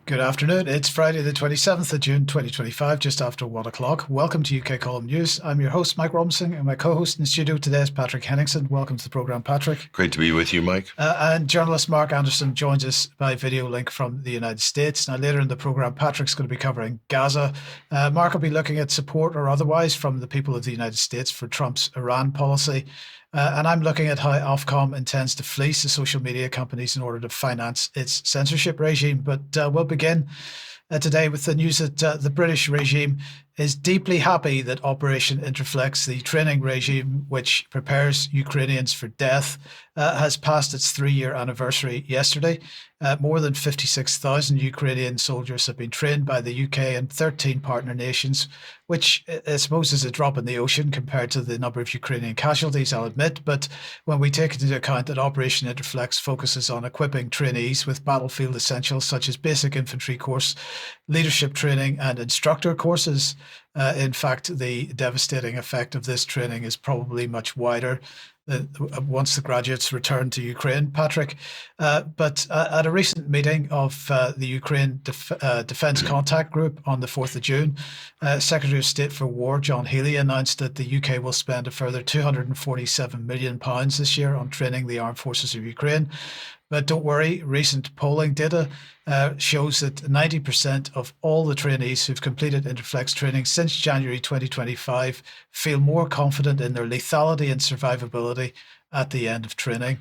Good afternoon. It's Friday the 27th of June 2025, just after 1 o'clock. Welcome to UK Column News. I'm your host, Mike Robinson, and my co-host in the studio today is Patrick Henningsen. Welcome to the programme, Patrick. Great to be with you, Mike. And journalist Mark Anderson joins us by video link from the United States. Now, later in the programme, Patrick's going to be covering Gaza. Mark will be looking at support or otherwise from the people of the United States for Trump's Iran policy. And I'm looking at how Ofcom intends to fleece the social media companies in order to finance its censorship regime. But we'll begin today with the news that the British regime is deeply happy that Operation Interflex, the training regime which prepares Ukrainians for death, has passed its 3-year anniversary yesterday. More than 56,000 Ukrainian soldiers have been trained by the UK and 13 partner nations, which I suppose is a drop in the ocean compared to the number of Ukrainian casualties, I'll admit. But when we take into account that Operation Interflex focuses on equipping trainees with battlefield essentials such as basic infantry course, leadership training and instructor courses, in fact, the devastating effect of this training is probably much wider once the graduates return to Ukraine, Patrick. But at a recent meeting of the Ukraine Defence Contact Group on the 4th of June, Secretary of State for War John Healey announced that the UK will spend a further £247 million this year on training the armed forces of Ukraine. But don't worry, recent polling data shows that 90% of all the trainees who've completed Interflex training since January 2025 feel more confident in their lethality and survivability at the end of training.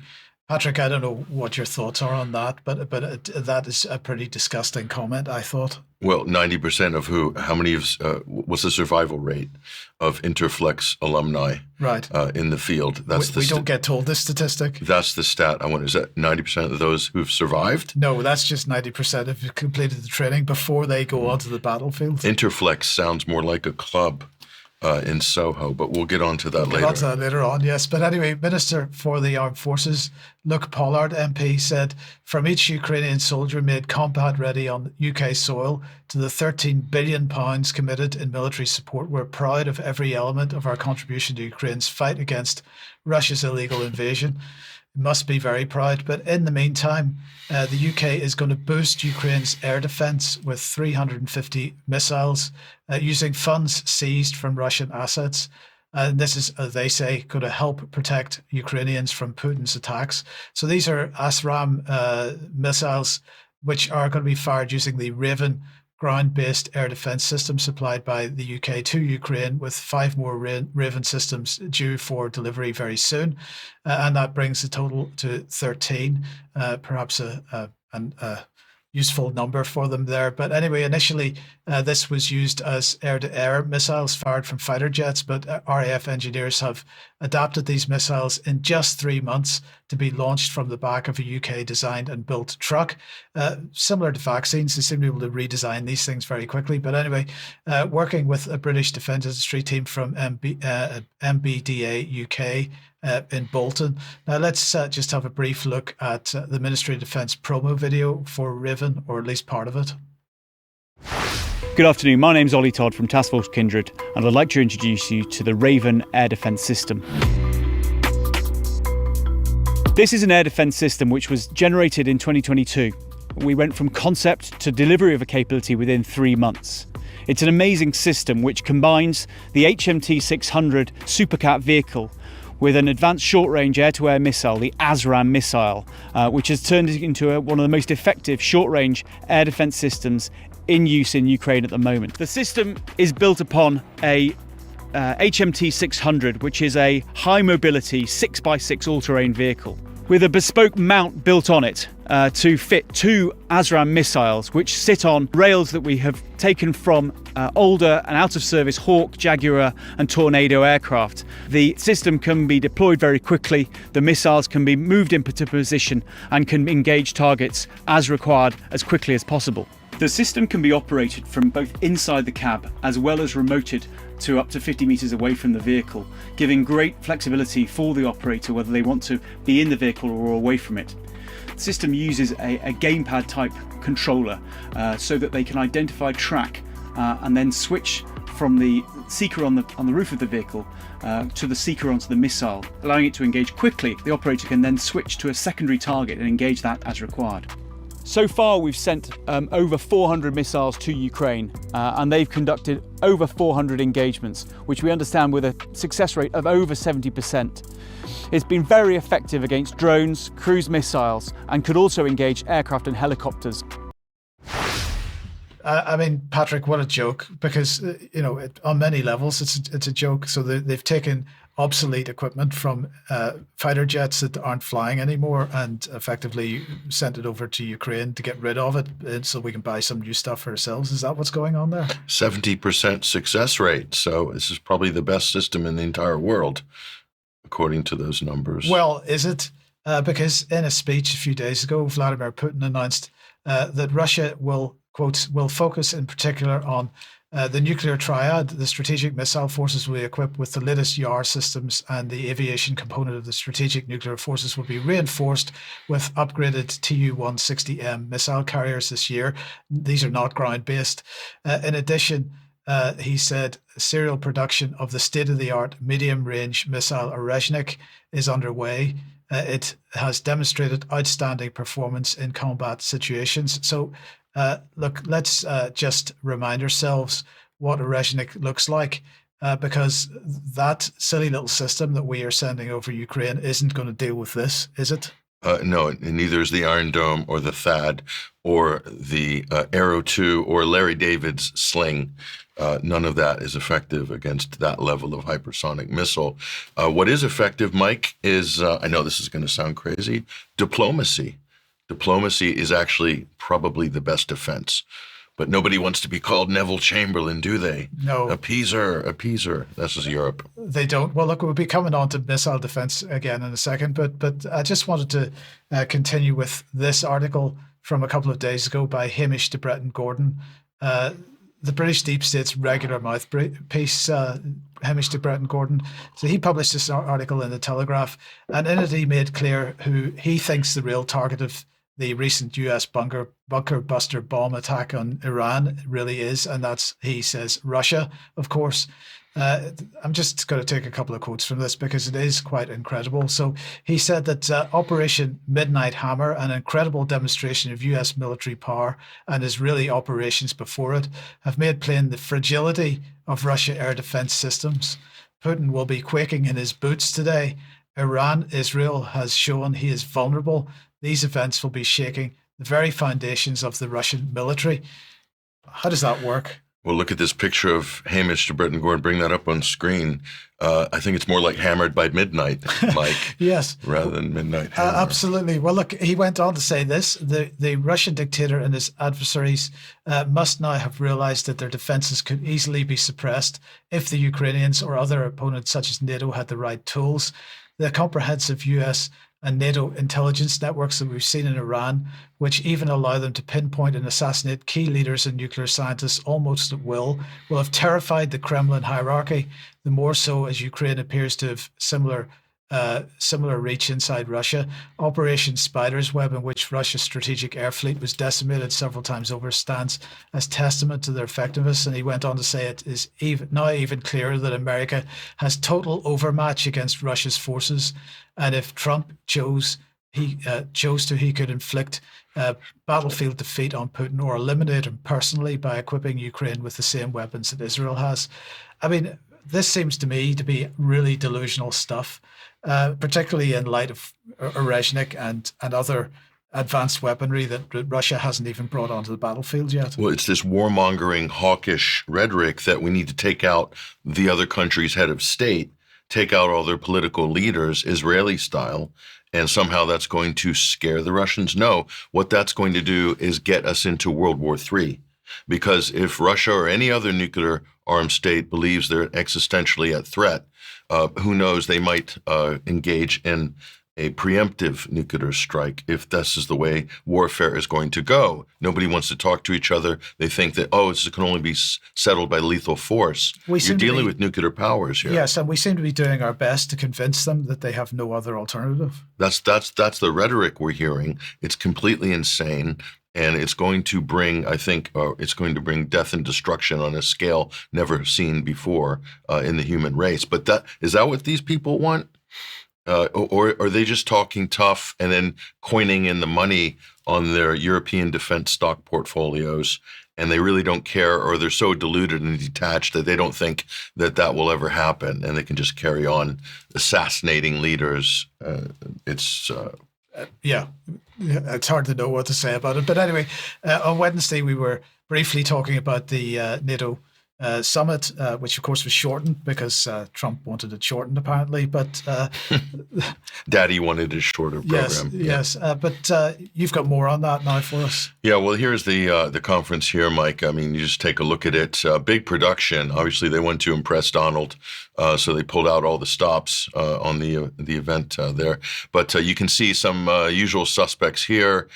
Patrick, I don't know what your thoughts are on that, but that is a pretty disgusting comment, I thought. Well, 90% of who? How many of? What's the survival rate of Interflex alumni? Right. In the field? We don't get told this statistic. That's the stat. I wonder, is that 90% of those who've survived? No, that's just 90% have completed the training before they go onto the battlefield. Interflex sounds more like a club in Soho, but we'll get on to that later. We'll get on to that later on, yes. But anyway, Minister for the Armed Forces, Luke Pollard, MP, said, from each Ukrainian soldier made combat ready on UK soil to the £13 billion committed in military support, we're proud of every element of our contribution to Ukraine's fight against Russia's illegal invasion. Must be very proud. But in the meantime, the UK is going to boost Ukraine's air defence with 350 missiles using funds seized from Russian assets. And this is, as they say, going to help protect Ukrainians from Putin's attacks. So these are ASRAAM missiles, which are going to be fired using the Raven ground-based air defence system supplied by the UK to Ukraine, with 5 more Raven systems due for delivery very soon. And that brings the total to 13, perhaps a useful number for them there. But anyway, initially, this was used as air-to-air missiles fired from fighter jets, but RAF engineers have adapted these missiles in just 3 months to be launched from the back of a UK-designed and built truck. Similar to vaccines, they seem to be able to redesign these things very quickly. But anyway, working with a British defence industry team from MBDA UK, in Bolton. Now let's just have a brief look at the Ministry of Defence promo video for Raven, or at least part of it. Good afternoon, my name's Ollie Todd from Task Force Kindred, and I'd like to introduce you to the Raven air defence system. This is an air defence system which was generated in 2022. We went from concept to delivery of a capability within 3 months. It's an amazing system which combines the HMT 600 Supercat vehicle with an advanced short-range air-to-air missile, the ASRAAM missile, which has turned it into one of the most effective short-range air defence systems in use in Ukraine at the moment. The system is built upon a HMT 600, which is a high-mobility 6x6 all-terrain vehicle, with a bespoke mount built on it to fit 2 ASRAAM missiles, which sit on rails that we have taken from older and out-of-service Hawk, Jaguar and Tornado aircraft. The system can be deployed very quickly, the missiles can be moved into position and can engage targets as required as quickly as possible. The system can be operated from both inside the cab as well as remoted to up to 50 metres away from the vehicle, giving great flexibility for the operator whether they want to be in the vehicle or away from it. The system uses a gamepad type controller so that they can identify track and then switch from the seeker on the roof of the vehicle to the seeker onto the missile, allowing it to engage quickly. The operator can then switch to a secondary target and engage that as required. So far, we've sent over 400 missiles to Ukraine, and they've conducted over 400 engagements, which we understand with a success rate of over 70%. It's been very effective against drones, cruise missiles, and could also engage aircraft and helicopters. I mean, Patrick, what a joke! Because on many levels, it's a joke. So they've taken obsolete equipment from fighter jets that aren't flying anymore, and effectively sent it over to Ukraine to get rid of it, so we can buy some new stuff for ourselves. Is that what's going on there? 70% success rate. So this is probably the best system in the entire world, according to those numbers. Well, is it? Because in a speech a few days ago, Vladimir Putin announced that Russia will focus in particular on the nuclear triad. The strategic missile forces will be equipped with the latest YAR systems, and the aviation component of the strategic nuclear forces will be reinforced with upgraded Tu-160M missile carriers this year. These are not ground-based. In addition, he said serial production of the state-of-the-art medium-range missile Orezhnik is underway. It has demonstrated outstanding performance in combat situations. So, look, let's just remind ourselves what Orezhnik looks like, because that silly little system that we are sending over Ukraine isn't going to deal with this, is it? No, and neither is the Iron Dome or the THAAD or the Arrow 2 or Larry David's Sling. None of that is effective against that level of hypersonic missile. What is effective, Mike, is, I know this is going to sound crazy, diplomacy. Diplomacy is actually probably the best defense. But nobody wants to be called Neville Chamberlain, do they? No. Appeaser. This is Europe. They don't. Well, look, we'll be coming on to missile defense again in a second, but I just wanted to continue with this article from a couple of days ago by Hamish de Bretton Gordon, the British deep state's regular mouthpiece, Hamish de Bretton Gordon. So he published this article in the Telegraph, and in it he made clear who he thinks the real target of the recent US bunker buster bomb attack on Iran really is, and that's, he says, Russia, of course. I'm just going to take a couple of quotes from this because it is quite incredible. So he said that Operation Midnight Hammer, an incredible demonstration of US military power and Israeli operations before it, have made plain the fragility of Russia air defense systems. Putin will be quaking in his boots today. Israel has shown he is vulnerable. These events will be shaking the very foundations of the Russian military. How does that work? Well, look at this picture of Hamish de Bretton Gordon. Bring that up on screen. I think it's more like Hammered by Midnight, Mike. Yes. Rather than Midnight Hammer. Absolutely. Well, look, he went on to say this. The Russian dictator and his adversaries must now have realized that their defenses could easily be suppressed if the Ukrainians or other opponents such as NATO had the right tools. The comprehensive US and NATO intelligence networks that we've seen in Iran, which even allow them to pinpoint and assassinate key leaders and nuclear scientists almost at will have terrified the Kremlin hierarchy, the more so as Ukraine appears to have similar reach inside Russia. Operation Spider's Web, in which Russia's strategic air fleet was decimated several times over, stands as testament to their effectiveness. And he went on to say it is now even clearer that America has total overmatch against Russia's forces. And if Trump chose to, he could inflict battlefield defeat on Putin or eliminate him personally by equipping Ukraine with the same weapons that Israel has. I mean, this seems to me to be really delusional stuff, particularly in light of Orezhnik and other advanced weaponry that Russia hasn't even brought onto the battlefield yet. Well, it's this warmongering, hawkish rhetoric that we need to take out the other country's head of state, take out all their political leaders, Israeli style, and somehow that's going to scare the Russians. No, what that's going to do is get us into World War III. Because if Russia or any other nuclear armed state believes they're existentially at threat, who knows, they might engage in a preemptive nuclear strike if this is the way warfare is going to go. Nobody wants to talk to each other. They think that, this can only be settled by lethal force. You're dealing with nuclear powers here. Yes, and we seem to be doing our best to convince them that they have no other alternative. That's the rhetoric we're hearing. It's completely insane. And it's going to bring, I think, it's going to bring death and destruction on a scale never seen before in the human race. But is that what these people want? Or are they just talking tough and then coining in the money on their European defense stock portfolios, and they really don't care, or they're so deluded and detached that they don't think that that will ever happen, and they can just carry on assassinating leaders? Yeah, it's hard to know what to say about it. But anyway, on Wednesday, we were briefly talking about the NATO summit, which of course was shortened because Trump wanted it shortened apparently. But Daddy wanted a shorter program. Yes. But you've got more on that now for us. Yeah, well, here's the conference here, Mike. I mean, you just take a look at it. Big production. Obviously, they wanted to impress Donald, so they pulled out all the stops on the event there. But you can see some usual suspects here,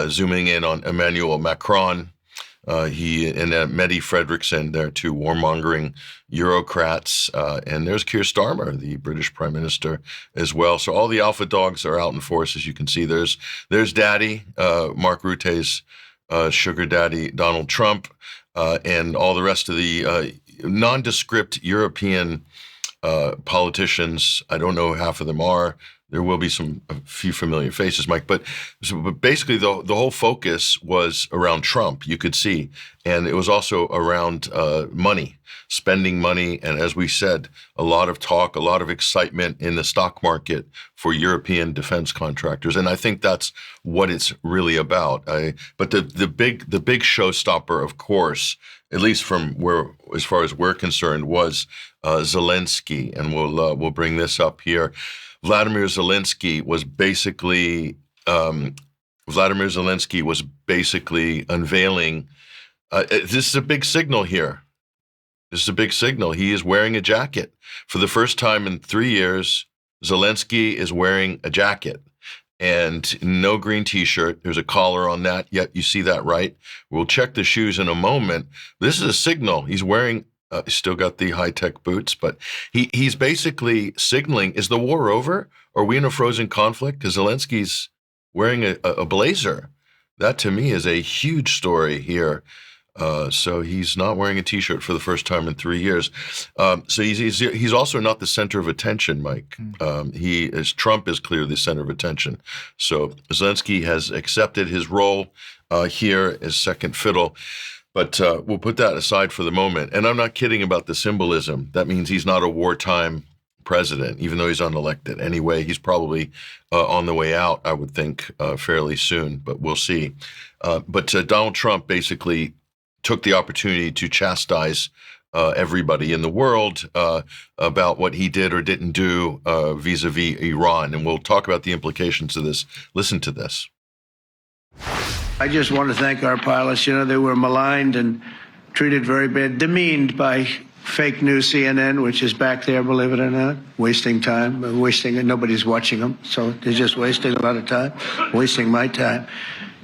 zooming in on Emmanuel Macron. He and Mette Frederiksen, they're two warmongering Eurocrats. And there's Keir Starmer, the British Prime Minister, as well. So all the alpha dogs are out in force, as you can see. There's Daddy, Mark Rutte's sugar daddy, Donald Trump, and all the rest of the nondescript European politicians. I don't know who half of them are. There will be a few familiar faces, Mike, but basically the whole focus was around Trump, you could see. And it was also around money, spending money. And as we said, a lot of talk, a lot of excitement in the stock market for European defense contractors. And I think that's what it's really about. But the big showstopper, of course, at least from as far as we're concerned, was Zelensky. And we'll bring this up here. Vladimir Zelensky was basically unveiling. This is a big signal here. This is a big signal. He is wearing a jacket. For the first time in 3 years, Zelensky is wearing a jacket. And no green T-shirt. There's a collar on that. Yet you see that, right? We'll check the shoes in a moment. This is a signal. He's wearing. He's still got the high-tech boots, but he's basically signaling: is the war over? Are we in a frozen conflict? Because Zelensky's wearing a blazer. That to me is a huge story here. So he's not wearing a T-shirt for the first time in 3 years. So he's also not the center of attention, Mike. Trump is clearly the center of attention. So Zelensky has accepted his role here as second fiddle. But we'll put that aside for the moment. And I'm not kidding about the symbolism. That means he's not a wartime president, even though he's unelected. Anyway, he's probably on the way out, I would think, fairly soon, but we'll see. But Donald Trump basically took the opportunity to chastise everybody in the world about what he did or didn't do vis-a-vis Iran. And we'll talk about the implications of this. Listen to this. I just want to thank our pilots. They were maligned and treated very bad, demeaned by fake news CNN, which is back there, believe it or not, wasting time, nobody's watching them. So they're just wasting a lot of time, wasting my time.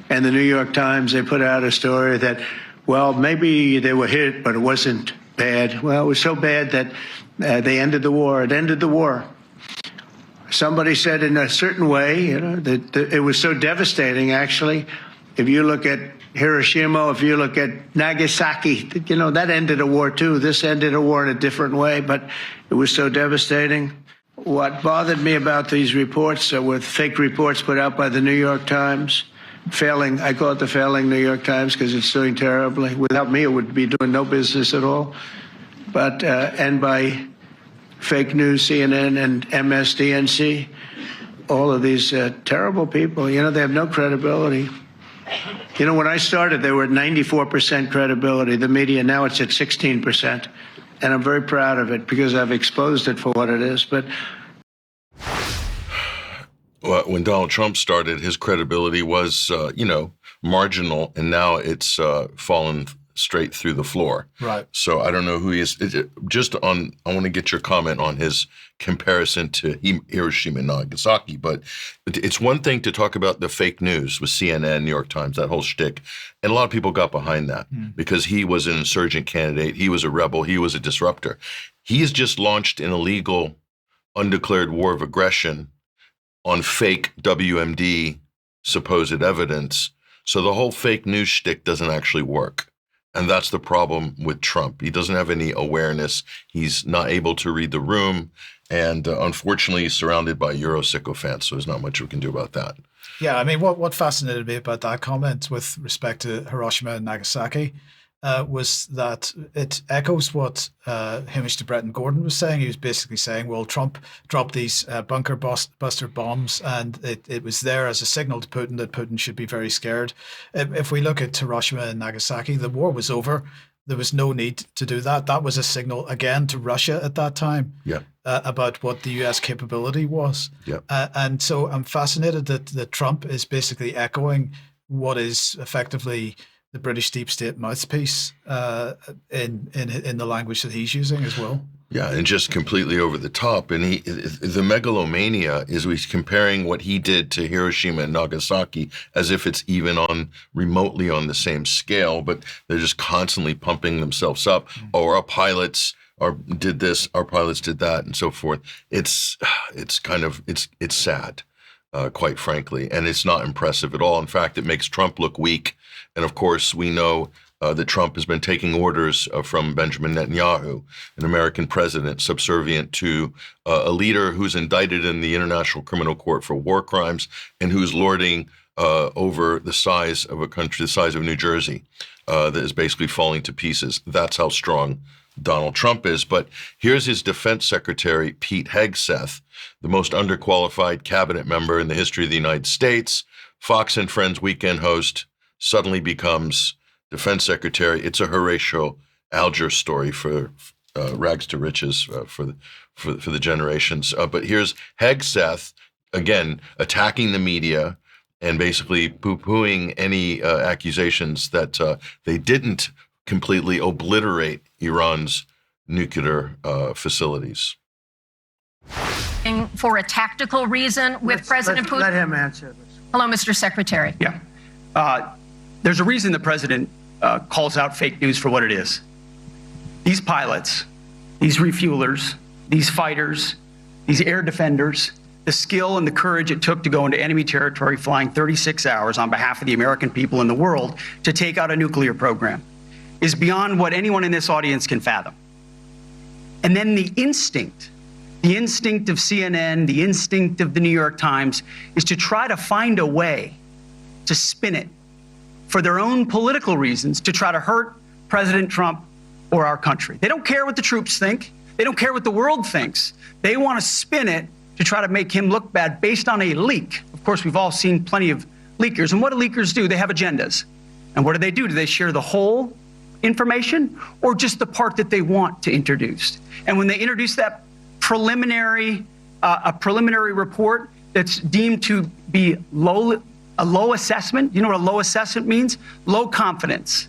And the New York Times, they put out a story that, well, maybe they were hit, but it wasn't bad. Well, it was so bad that they ended the war. It ended the war. Somebody said in a certain way, that it was so devastating, actually. If you look at Hiroshima, if you look at Nagasaki, that ended a war too. This ended a war in a different way, but it was so devastating. What bothered me about these reports with fake reports put out by the New York Times, I call it the failing New York Times because it's doing terribly. Without me, it would be doing no business at all. But, and by fake news, CNN and MSDNC, all of these terrible people, they have no credibility. When I started, they were at 94% credibility, the media. Now it's at 16%. And I'm very proud of it because I've exposed it for what it is. But well, when Donald Trump started, his credibility was, marginal. And now it's fallen straight through the floor. Right. So I don't know who he is. I want to get your comment on his comparison to Hiroshima and Nagasaki. But it's one thing to talk about the fake news with CNN, New York Times, that whole shtick. And a lot of people got behind that because he was an insurgent candidate. He was a rebel. He was a disruptor. He has just launched an illegal, undeclared war of aggression on fake WMD supposed evidence. So the whole fake news shtick doesn't actually work. And that's the problem with Trump. He doesn't have any awareness. He's not able to read the room. And unfortunately, he's surrounded by Euro sycophants, so there's not much we can do about that. Yeah, I mean, what fascinated me about that comment with respect to Hiroshima and Nagasaki was that it echoes what Hamish de Bretton Gordon was saying. He was basically saying, well, Trump dropped these bunker buster bombs, and it was there as a signal to Putin that Putin should be very scared. If we look at Hiroshima and Nagasaki, the war was over. There was no need to do that. That was a signal, again, to Russia at that time about what the US capability was. And so I'm fascinated that Trump is basically echoing what is effectively the British deep state mouthpiece in the language that he's using as well. Yeah, and just completely over the top. And the megalomania is he's comparing what he did to Hiroshima and Nagasaki as if it's even remotely on the same scale, but they're just constantly pumping themselves up. Or our pilots did this, our pilots did that, and so forth. It's sad, quite frankly, and it's not impressive at all. In fact, it makes Trump look weak. And of course, we know that Trump has been taking orders from Benjamin Netanyahu, an American president subservient to a leader who's indicted in the International Criminal Court for war crimes and who's lording over the size of a country, the size of New Jersey, that is basically falling to pieces. That's how strong Donald Trump is. But here's his defense secretary, Pete Hegseth, the most underqualified cabinet member in the history of the United States, Fox and Friends weekend host, suddenly becomes defense secretary. It's a Horatio Alger story for rags to riches for the generations. But here's Hegseth, again, attacking the media and basically poo-pooing any accusations that they didn't completely obliterate Iran's nuclear facilities. For a tactical reason with President Putin? Let him answer this. Hello, Mr. Secretary. Yeah. There's a reason the president calls out fake news for what it is. These pilots, these refuelers, these fighters, these air defenders, the skill and the courage it took to go into enemy territory flying 36 hours on behalf of the American people and the world to take out a nuclear program is beyond what anyone in this audience can fathom. And then the instinct of CNN, the instinct of the New York Times is to try to find a way to spin it for their own political reasons to try to hurt President Trump or our country. They don't care what the troops think. They don't care what the world thinks. They want to spin it to try to make him look bad based on a leak. Of course, we've all seen plenty of leakers. And what do leakers do? They have agendas. And what do? Do they share the whole information or just the part that they want to introduce? And when they introduce that preliminary report that's deemed to be a low assessment, you know what a low assessment means? Low confidence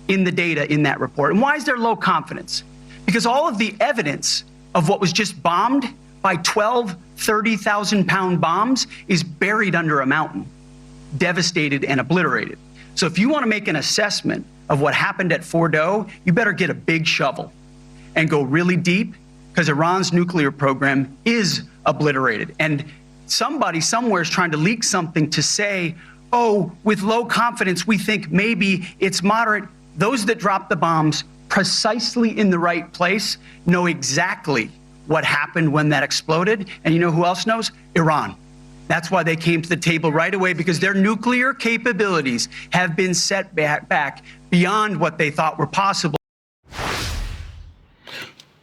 in the data in that report. And why is there low confidence? Because all of the evidence of what was just bombed by 12 30,000-pound bombs is buried under a mountain, devastated and obliterated. So if you want to make an assessment of what happened at Fordo, you better get a big shovel and go really deep, because Iran's nuclear program is obliterated. And somebody somewhere is trying to leak something to say, oh, with low confidence, we think maybe it's moderate. Those that dropped the bombs precisely in the right place know exactly what happened when that exploded. And you know who else knows? Iran. That's why they came to the table right away, because their nuclear capabilities have been set back beyond what they thought were possible.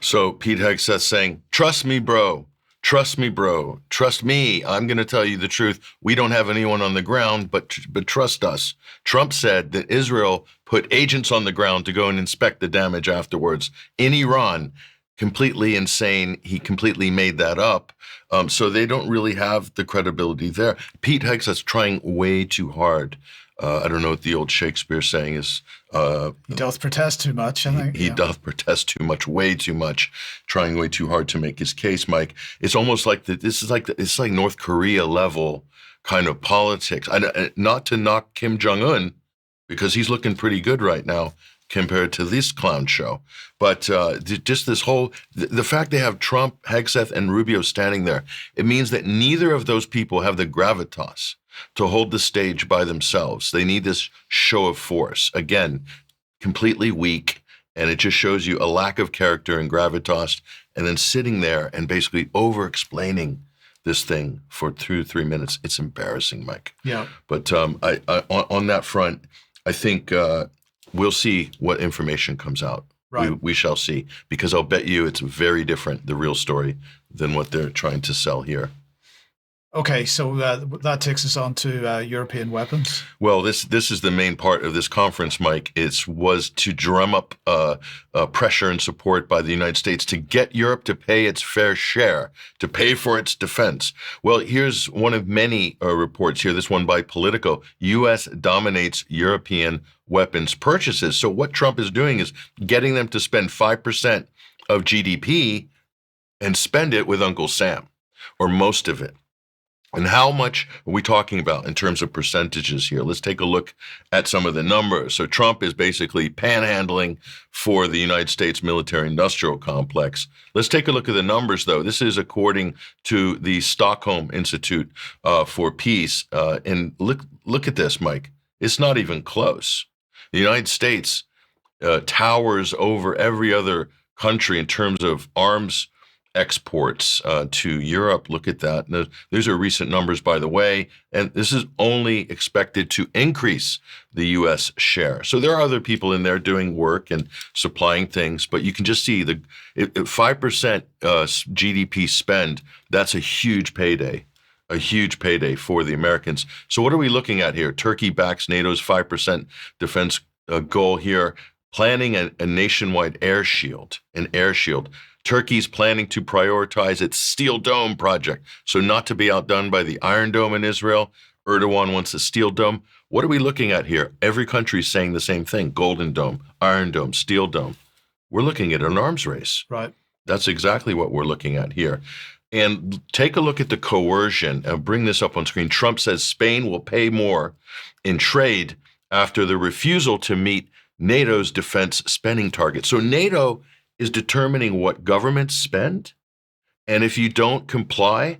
So Pete Hegseth saying, trust me, bro. Trust me, bro. Trust me. I'm going to tell you the truth. We don't have anyone on the ground, but trust us. Trump said that Israel put agents on the ground to go and inspect the damage afterwards in Iran. Completely insane. He completely made that up. So they don't really have the credibility there. Pete Hegseth's trying way too hard. I don't know what the old Shakespeare saying is. He doth protest too much, I think. He doth protest too much, way too much, trying way too hard to make his case, Mike. It's almost like it's like North Korea level kind of politics. Not to knock Kim Jong-un, because he's looking pretty good right now compared to this clown show. But just this whole, the fact they have Trump, Hegseth, and Rubio standing there, it means that neither of those people have the gravitas to hold the stage by themselves. They need this show of force. Again, completely weak, and it just shows you a lack of character and gravitas, and then sitting there and basically over-explaining this thing for 2 to 3 minutes. It's embarrassing, Mike. Yeah. But on that front, I think we'll see what information comes out. Right. We shall see, because I'll bet you it's very different, the real story, than what they're trying to sell here. Okay, so that takes us on to European weapons. Well, this is the main part of this conference, Mike. It was to drum up pressure and support by the United States to get Europe to pay its fair share, to pay for its defense. Well, here's one of many reports here, this one by Politico. U.S. dominates European weapons purchases. So what Trump is doing is getting them to spend 5% of GDP and spend it with Uncle Sam, or most of it. And how much are we talking about in terms of percentages here? Let's take a look at some of the numbers. So Trump is basically panhandling for the United States military-industrial complex. Let's take a look at the numbers, though. This is according to the Stockholm Institute for Peace. And look at this, Mike. It's not even close. The United States towers over every other country in terms of arms exports to Europe. Look at that. Now, these are recent numbers, by the way, and this is only expected to increase the U.S. share. So there are other people in there doing work and supplying things, but you can just see the 5% GDP spend. That's a huge payday. A huge payday for the Americans. So what are we looking at here? Turkey backs NATO's 5% defense goal here, planning a nationwide air shield, an air shield. Turkey's planning to prioritize its Steel Dome project. So not to be outdone by the Iron Dome in Israel, Erdogan wants a Steel Dome. What are we looking at here? Every country is saying the same thing: Golden Dome, Iron Dome, Steel Dome. We're looking at an arms race. Right. That's exactly what we're looking at here. And take a look at the coercion. I'll bring this up on screen. Trump says Spain will pay more in trade after the refusal to meet NATO's defense spending target. So NATO is determining what governments spend. And if you don't comply,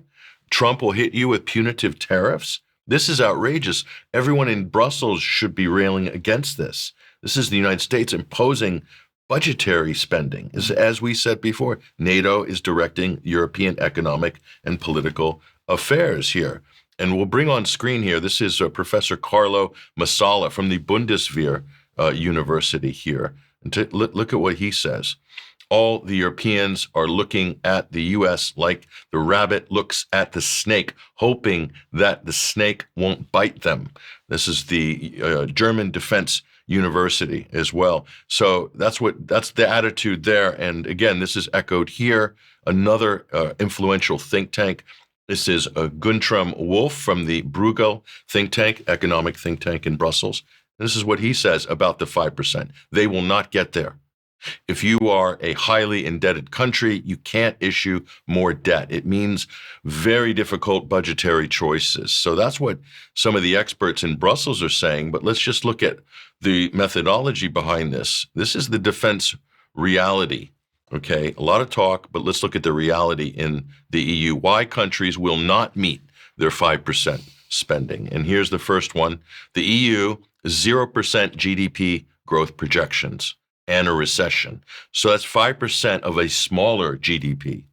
Trump will hit you with punitive tariffs. This is outrageous. Everyone in Brussels should be railing against this. This is the United States imposing budgetary spending. As we said before, NATO is directing European economic and political affairs here. And we'll bring on screen here, this is Professor Carlo Massala from the Bundeswehr University here. And look at what he says. All the Europeans are looking at the U.S. like the rabbit looks at the snake, hoping that the snake won't bite them. This is the German Defense University as well. So that's the attitude there. And again, this is echoed here. Another influential think tank. This is Guntram Wolf from the Bruegel think tank, economic think tank in Brussels. And this is what he says about the 5%. They will not get there. If you are a highly indebted country, you can't issue more debt. It means very difficult budgetary choices. So that's what some of the experts in Brussels are saying. But let's just look at the methodology behind this. This is the defense reality. Okay, a lot of talk, but let's look at the reality in the EU. Why countries will not meet their 5% spending. And here's the first one. The EU, 0% GDP growth projections and a recession. So that's 5% of a smaller GDP.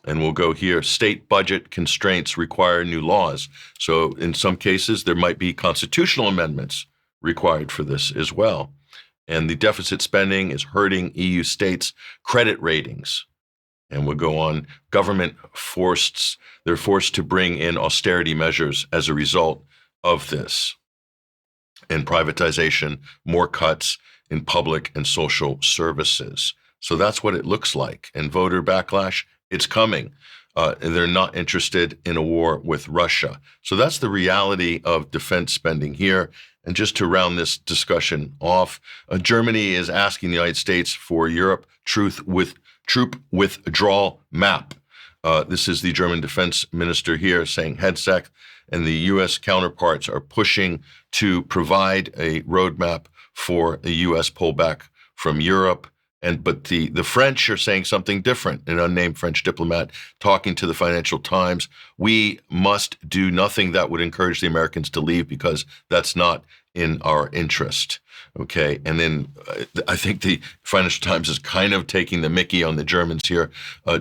And we'll go here. State budget constraints require new laws. So in some cases, there might be constitutional amendments required for this as well. And the deficit spending is hurting EU states' credit ratings. And we'll go on. Government they're forced to bring in austerity measures as a result of this. And privatization, more cuts in public and social services. So that's what it looks like. And voter backlash, it's coming. And they're not interested in a war with Russia. So that's the reality of defense spending here. And just to round this discussion off, Germany is asking the United States for Europe troop withdrawal map. This is the German defense minister here saying Hegseth and the U.S. counterparts are pushing to provide a roadmap for a U.S. pullback from Europe. But the French are saying something different. An unnamed French diplomat talking to the Financial Times, we must do nothing that would encourage the Americans to leave because that's not in our interest. Okay. And then I think the Financial Times is kind of taking the mickey on the Germans here.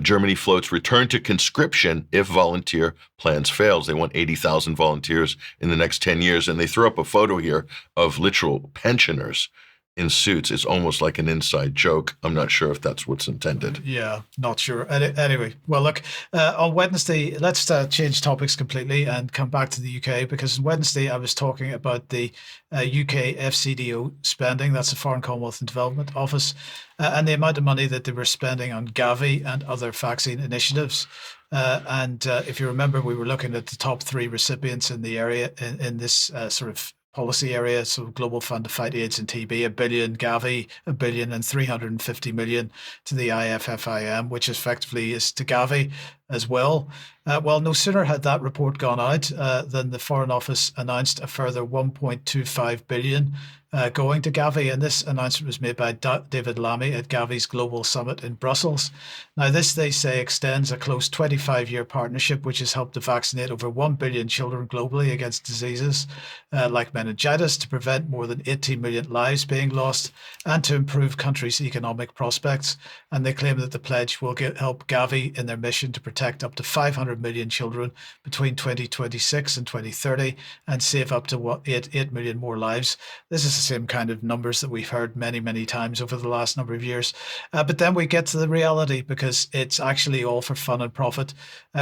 Germany floats return to conscription if volunteer plans fails. They want 80,000 volunteers in the next 10 years. And they throw up a photo here of literal pensioners in suits. It's almost like an inside joke. I'm not sure if that's what's intended. Yeah, not sure. Anyway, well, look, on Wednesday, let's change topics completely and come back to the UK, because on Wednesday I was talking about the UK FCDO spending. That's the Foreign Commonwealth and Development Office, and the amount of money that they were spending on GAVI and other vaccine initiatives. And if you remember, we were looking at the top 3 recipients in the area in this sort of policy area. So Global Fund to Fight AIDS and TB, $1 billion, GAVI, $1 billion, and 350 million to the IFFIM, which effectively is to GAVI as well. Well, no sooner had that report gone out than the Foreign Office announced a further 1.25 billion going to GAVI, and this announcement was made by David Lammy at GAVI's Global Summit in Brussels. Now, this, they say, extends a close 25-year partnership which has helped to vaccinate over 1 billion children globally against diseases like meningitis, to prevent more than 18 million lives being lost, and to improve countries' economic prospects. And they claim that the pledge will help GAVI in their mission to protect up to 500 million children between 2026 and 2030 and save up to 8 million more lives. This is the same kind of numbers that we've heard many, many times over the last number of years. But then we get to the reality, because it's actually all for fun and profit,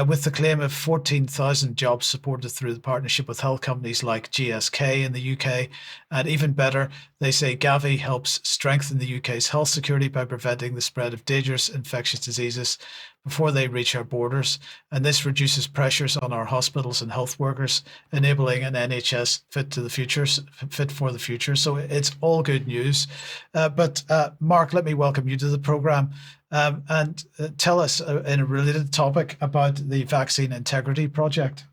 with the claim of 14,000 jobs supported through the partnership with health companies like GSK in the UK. And even better, they say GAVI helps strengthen the UK's health security by preventing the spread of dangerous infectious diseases before they reach our borders. And this reduces pressures on our hospitals and health workers, enabling an NHS fit for the future. So it's all good news. But Mark, let me welcome you to the program and tell us in a related topic about the Vaccine Integrity Project.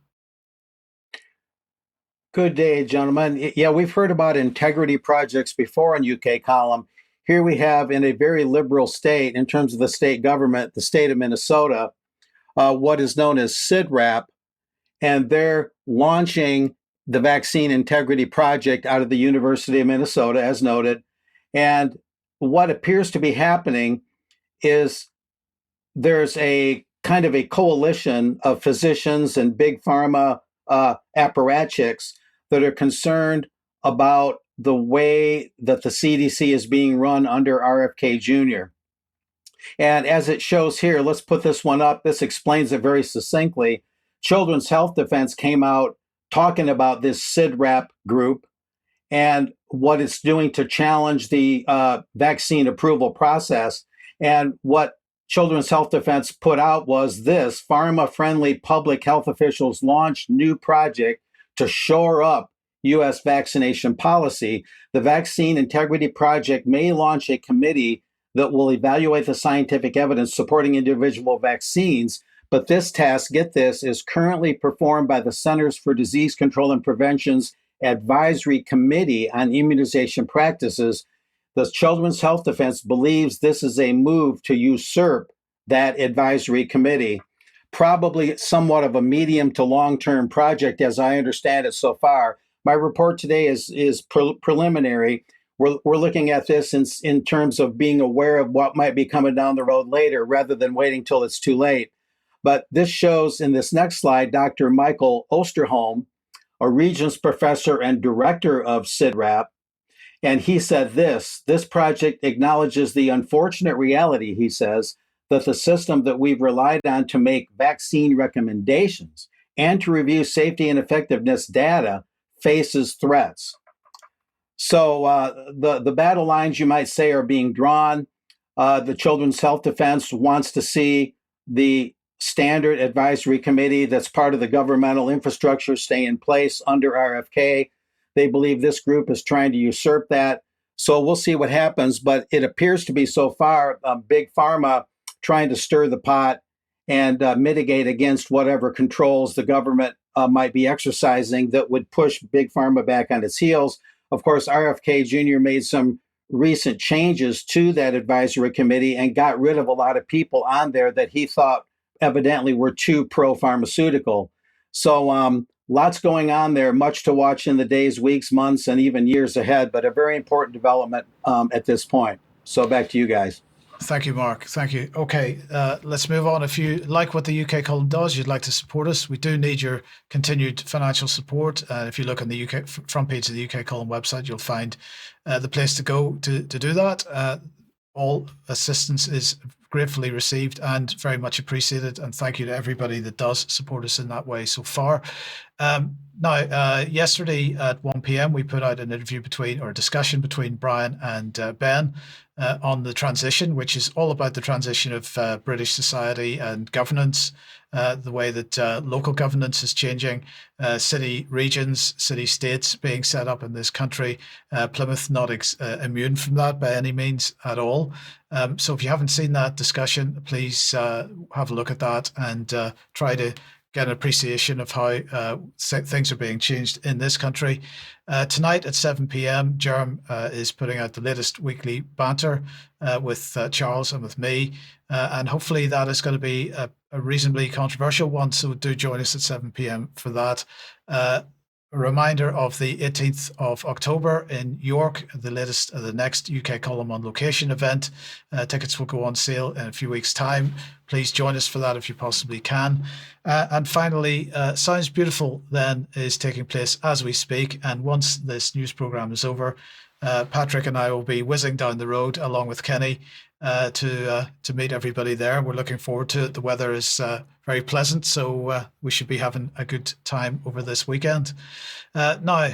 Good day, gentlemen. Yeah, we've heard about integrity projects before on UK Column. Here we have, in a very liberal state, in terms of the state government, the state of Minnesota, what is known as CIDRAP, and they're launching the Vaccine Integrity Project out of the University of Minnesota, as noted. And what appears to be happening is there's a kind of a coalition of physicians and big pharma apparatchiks that are concerned about the way that the CDC is being run under RFK Jr. And as it shows here, let's put this one up. This explains it very succinctly. Children's Health Defense came out talking about this CIDRAP group and what it's doing to challenge the vaccine approval process. And what Children's Health Defense put out was this: pharma-friendly public health officials launched new project to shore up U.S. vaccination policy. The Vaccine Integrity Project may launch a committee that will evaluate the scientific evidence supporting individual vaccines. But this task, get this, is currently performed by the Centers for Disease Control and Prevention's Advisory Committee on Immunization Practices. The Children's Health Defense believes this is a move to usurp that advisory committee. Probably somewhat of a medium to long-term project, as I understand it so far. My report today is preliminary. We're looking at this in terms of being aware of what might be coming down the road later, rather than waiting till it's too late. But this shows in this next slide, Dr. Michael Osterholm, a Regents Professor and Director of CIDRAP, and he said this project acknowledges the unfortunate reality, he says, that the system that we've relied on to make vaccine recommendations and to review safety and effectiveness data faces threats. So the battle lines, you might say, are being drawn. The Children's Health Defense wants to see the standard advisory committee that's part of the governmental infrastructure stay in place under RFK. They believe this group is trying to usurp that. So we'll see what happens. But it appears to be so far big pharma trying to stir the pot and mitigate against whatever controls the government might be exercising that would push big pharma back on its heels. Of course, RFK Jr. made some recent changes to that advisory committee and got rid of a lot of people on there that he thought evidently were too pro-pharmaceutical. So Lots going on there, much to watch in the days, weeks, months, and even years ahead, but a very important development at this point. So back to you guys. Thank you, Mark. Thank you. Okay, let's move on. If you like what the UK column does, you'd like to support us, we do need your continued financial support. If you look on the UK front page of the UK column website, you'll find the place to go to do that. All assistance is gratefully received and very much appreciated. And thank you to everybody that does support us in that way so far. Now, yesterday at 1 p.m., we put out an interview a discussion between Brian and Ben on the transition, which is all about the transition of British society and governance, the way that local governance is changing, city regions, city states being set up in this country. Plymouth not immune from that by any means at all. So if you haven't seen that discussion, please have a look at that and try to get an appreciation of how things are being changed in this country. Tonight at 7 p.m, Jerem is putting out the latest weekly banter with Charles and with me. And hopefully that is going to be a reasonably controversial one. So do join us at 7 p.m. for that. A reminder of the 18th of October in York, the next UK Column on Location event. Tickets will go on sale in a few weeks' time. Please join us for that if you possibly can. And finally, Sounds Beautiful then is taking place as we speak. And once this news program is over, Patrick and I will be whizzing down the road along with Kenny to meet everybody there. We're looking forward to it. The weather is very pleasant, so we should be having a good time over this weekend. Now,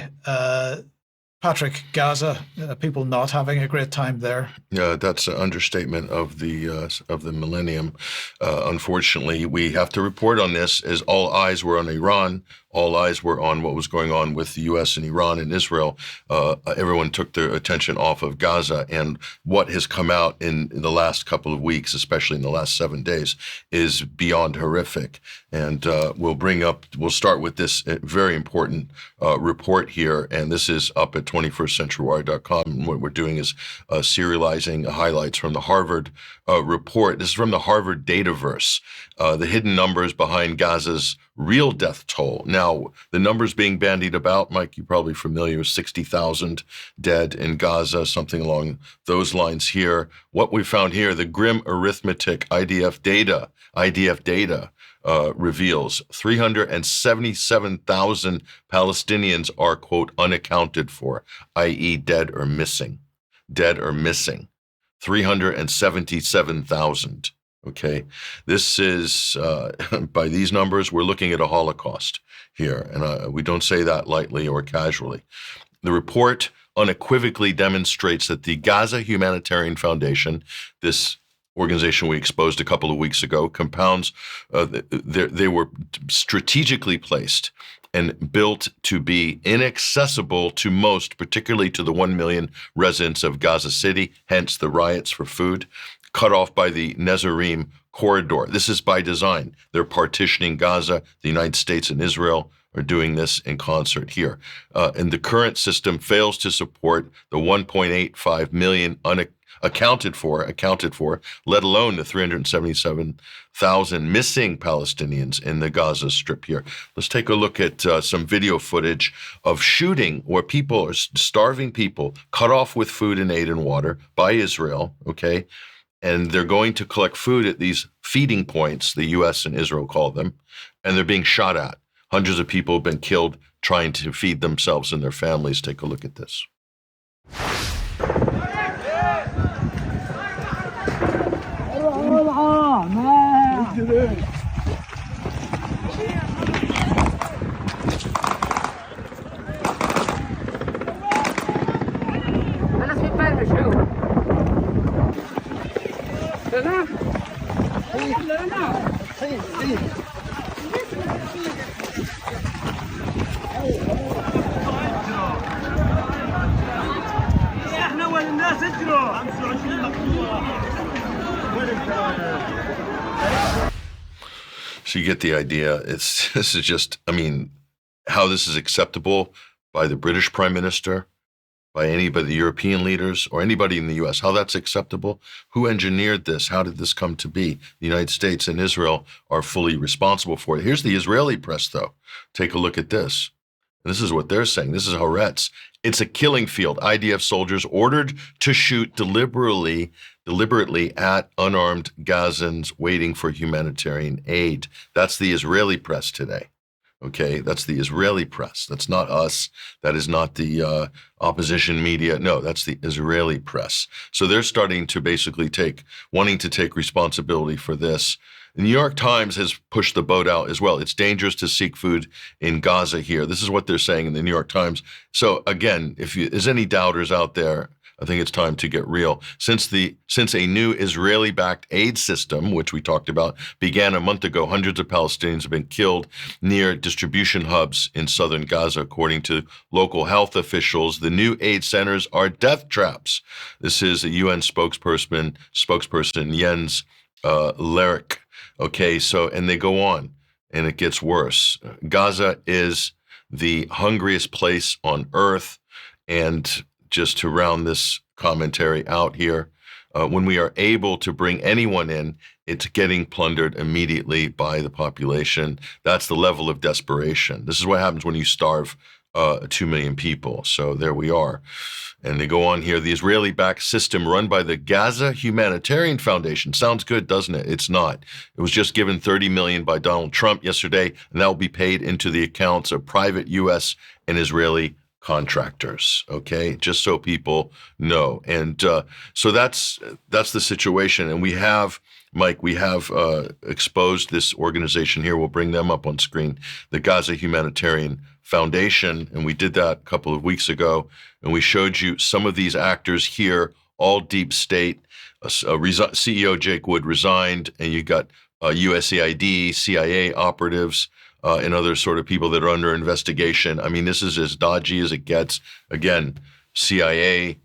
Patrick, Gaza, people not having a great time there. Yeah, that's an understatement of the millennium. Unfortunately, we have to report on this as all eyes were on Iran. All eyes were on what was going on with the U.S. and Iran and Israel. Everyone took their attention off of Gaza, and what has come out in the last couple of weeks, especially in the last 7 days, is beyond horrific. And we'll start with this very important report here, and this is up at 21stcenturywire.com. And what we're doing is serializing highlights from the Harvard report. This is from the Harvard Dataverse, the hidden numbers behind Gaza's real death toll. Now, the numbers being bandied about, Mike, you're probably familiar with 60,000 dead in Gaza, something along those lines here. What we found here, the grim arithmetic IDF data reveals 377,000 Palestinians are, quote, unaccounted for, i.e. dead or missing. 377,000. Okay, this is, by these numbers, we're looking at a Holocaust here, and we don't say that lightly or casually. The report unequivocally demonstrates that the Gaza Humanitarian Foundation, this organization we exposed a couple of weeks ago, compounds, they were strategically placed and built to be inaccessible to most, particularly to the 1 million residents of Gaza City, hence the riots for food, cut off by the Netzarim corridor. This is by design. They're partitioning Gaza. The United States and Israel are doing this in concert here. And the current system fails to support the 1.85 million accounted for, let alone the 377,000 missing Palestinians in the Gaza Strip here. Let's take a look at some video footage of shooting where people are starving people, cut off with food and aid and water by Israel, okay? And they're going to collect food at these feeding points, the U.S. and Israel call them, and they're being shot at. Hundreds of people have been killed trying to feed themselves and their families. Take a look at this. So you get the idea. This is just, I mean, how this is acceptable by the British Prime Minister, by anybody, the European leaders or anybody in the U.S., how that's acceptable. Who engineered this? How did this come to be? The United States and Israel are fully responsible for it. Here's the Israeli press, though. Take a look at this. This is what they're saying. This is Haaretz. It's a killing field. IDF soldiers ordered to shoot deliberately at unarmed Gazans waiting for humanitarian aid. That's the Israeli press today. Okay, that's the Israeli press. That's not us. That is not the opposition media. No, that's the Israeli press. So they're starting to basically wanting to take responsibility for this. The New York Times has pushed the boat out as well. It's dangerous to seek food in Gaza here. This is what they're saying in the New York Times. So again, if there's any doubters out there, I think it's time to get real. Since a new Israeli-backed aid system, which we talked about, began a month ago, hundreds of Palestinians have been killed near distribution hubs in southern Gaza. According to local health officials, the new aid centers are death traps. This is a UN spokesperson Jens Lerick. Okay, and they go on, and it gets worse. Gaza is the hungriest place on earth, and just to round this commentary out here, when we are able to bring anyone in, it's getting plundered immediately by the population. That's the level of desperation. This is what happens when you starve 2 million people. So there we are. And they go on here, the Israeli-backed system run by the Gaza Humanitarian Foundation. Sounds good, doesn't it? It's not. It was just given $30 million by Donald Trump yesterday, and that will be paid into the accounts of private U.S. and Israeli contractors, okay, just so people know. And so that's the situation. And we have, Mike, exposed this organization here. We'll bring them up on screen, the Gaza Humanitarian Foundation. And we did that a couple of weeks ago. And we showed you some of these actors here, all deep state. CEO Jake Wood resigned, and you got USAID, CIA operatives, and other sort of people that are under investigation. I mean, this is as dodgy as it gets. Again, CIA.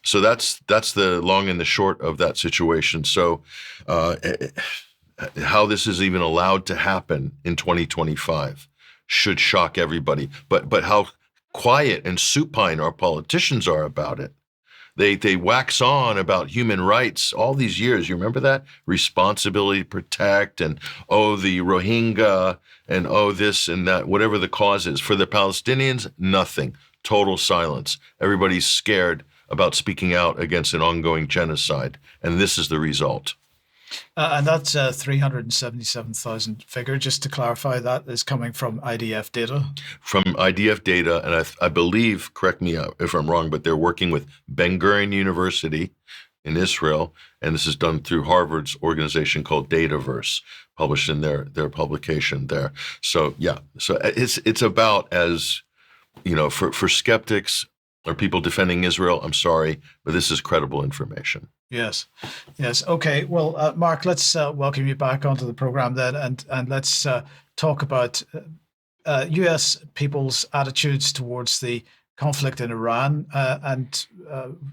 So that's the long and the short of that situation. So how this is even allowed to happen in 2025 should shock everybody. But how quiet and supine our politicians are about it. They wax on about human rights all these years. You remember that? Responsibility to protect, and the Rohingya, and this and that, whatever the cause is. For the Palestinians, nothing. Total silence. Everybody's scared about speaking out against an ongoing genocide. And this is the result. And that's 377,000 figure. Just to clarify, that is coming from IDF data. From IDF data, and I believe, correct me if I'm wrong, but they're working with Ben Gurion University in Israel, and this is done through Harvard's organization called Dataverse, published in their publication there. So yeah, so it's about, as you know, for skeptics or people defending Israel, I'm sorry, but this is credible information. Yes. Okay. Well, Mark, let's welcome you back onto the program then, and let's talk about U.S. people's attitudes towards the conflict in Iran. And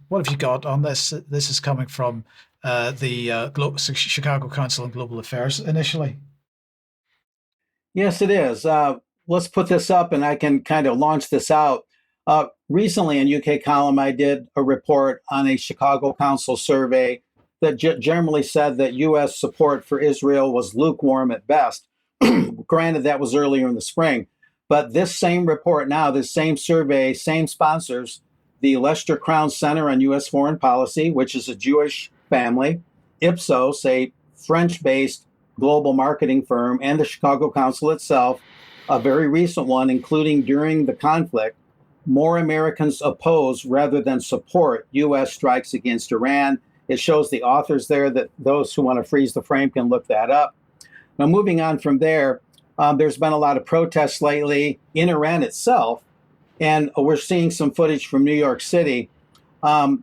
what have you got on this? This is coming from the Chicago Council on Global Affairs initially. Yes, it is. Let's put this up, and I can kind of launch this out. Recently in UK Column, I did a report on a Chicago Council survey that generally said that U.S. support for Israel was lukewarm at best. Granted, that was earlier in the spring. But this same report now, this same survey, same sponsors, the Lester Crown Center on U.S. Foreign Policy, which is a Jewish family, Ipsos, a French-based global marketing firm, and the Chicago Council itself, a very recent one, including during the conflict, more Americans oppose rather than support U.S. strikes against Iran. It shows the authors there, that those who want to freeze the frame can look that up. Now, moving on from there, there's been a lot of protests lately in Iran itself, and we're seeing some footage from New York City. I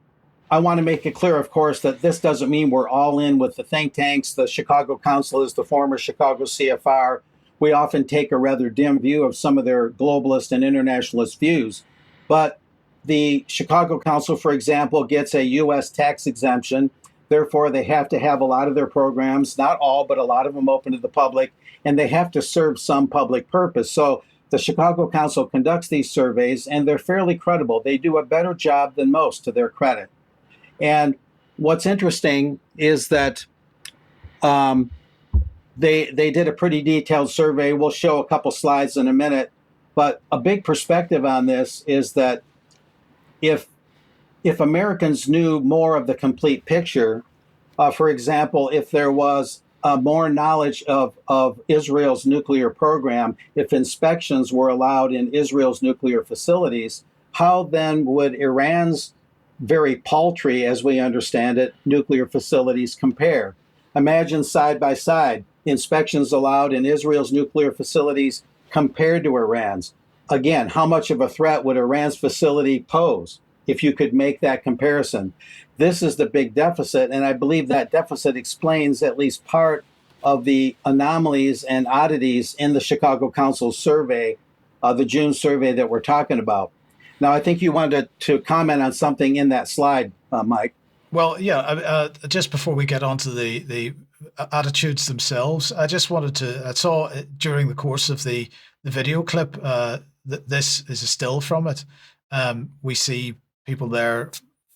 want to make it clear, of course, that this doesn't mean we're all in with the think tanks. The Chicago Council is the former Chicago CFR. We often take a rather dim view of some of their globalist and internationalist views. But the Chicago Council, for example, gets a U.S. tax exemption. Therefore, they have to have a lot of their programs, not all, but a lot of them open to the public, and they have to serve some public purpose. So The Chicago Council conducts these surveys, and they're fairly credible. They do a better job than most, to their credit. And what's interesting is that they did a pretty detailed survey. We'll show a couple slides in a minute. But a big perspective on this is that if Americans knew more of the complete picture, for example, if there was more knowledge of Israel's nuclear program, if inspections were allowed in Israel's nuclear facilities, how then would Iran's very paltry, as we understand it, nuclear facilities compare? Imagine side by side, inspections allowed in Israel's nuclear facilities compared to Iran's. Again, how much of a threat would Iran's facility pose if you could make that comparison? This is the big deficit, and I believe that deficit explains at least part of the anomalies and oddities in the Chicago Council survey, the June survey that we're talking about. Now, I think you wanted to comment on something in that slide, Mike. Well, yeah, just before we get on to the attitudes themselves, I just wanted to, I saw during the course of the video clip that this is a still from it. We see people there